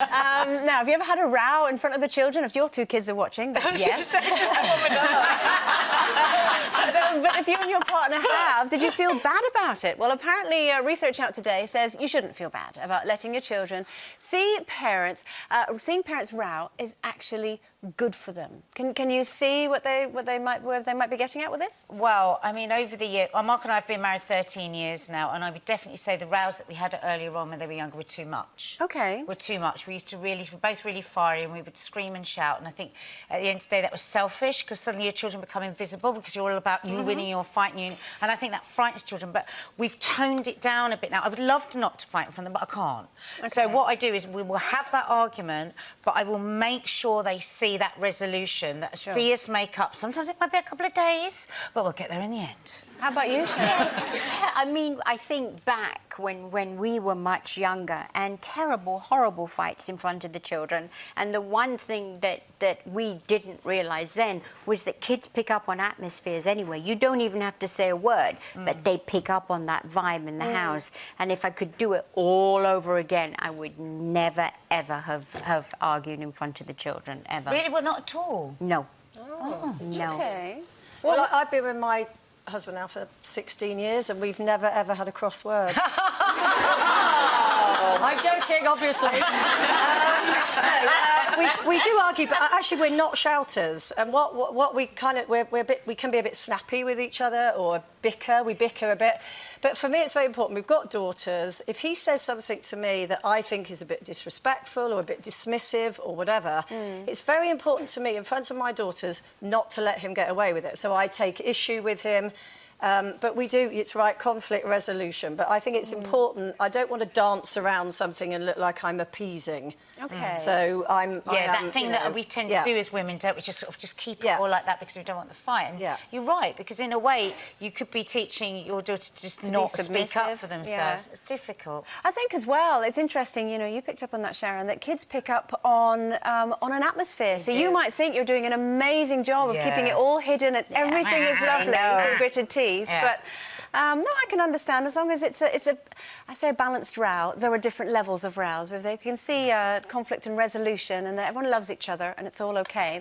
Now, have you ever had a row in front of the children? If your two kids are watching, then yes. Just But if you and your partner have, did you feel bad about it? Well, apparently, research out today says you shouldn't feel bad about letting your children see parents. Seeing parents row is actually good for them. Can you see where they might be getting at with this? Well, I mean, over the year, Mark and I have been married 13 years now, and I would definitely say the rows that we had earlier on when they were younger were too much. Okay. Were too much. We were both really fiery, and we would scream and shout. And I think at the end of the day, that was selfish because suddenly your children become invisible because you're all about you winning, you're fighting you, and I think that frightens children. But we've toned it down a bit now. I would love to not to fight in front of them, but I can't. Okay. So what I do is we will have that argument, but I will make sure they see that resolution, that see us make up. Sometimes it might be a couple of days, but we'll get there in the end. How about you, Sharon? I mean, I think back when we were much younger and terrible, horrible fights in front of the children. And the one thing that we didn't realise then was that kids pick up on atmospheres anyway. You don't even have to say a word, but they pick up on that vibe in the house. And if I could do it all over again, I would never, ever have argued in front of the children, ever. Really? Well, not at all? No. Oh, no. Okay. Well, I've been with my husband now for 16 years and we've never, ever had a cross word. I'm joking, obviously. We do argue, but actually we're not shouters. And what we kind of... we can be a bit snappy with each other or we bicker a bit. But for me, it's very important. We've got daughters. If he says something to me that I think is a bit disrespectful or a bit dismissive or whatever, it's very important to me, in front of my daughters, not to let him get away with it. So I take issue with him. But we do, it's right, conflict resolution. But I think it's important. I don't want to dance around something and look like I'm appeasing. Okay. So that thing that we tend to do as women, don't we? Just sort of keep it all like that because we don't want the fight. And you're right, because in a way you could be teaching your daughter to just not speak up for themselves. It's difficult. I think as well, it's interesting, you know, you picked up on that, Sharon, that kids pick up on an atmosphere. So you might think you're doing an amazing job of keeping it all hidden and everything is lovely with gritted teeth, but no, I can understand as long as it's a balanced row. There are different levels of rows where they can see conflict and resolution and that everyone loves each other and it's all okay.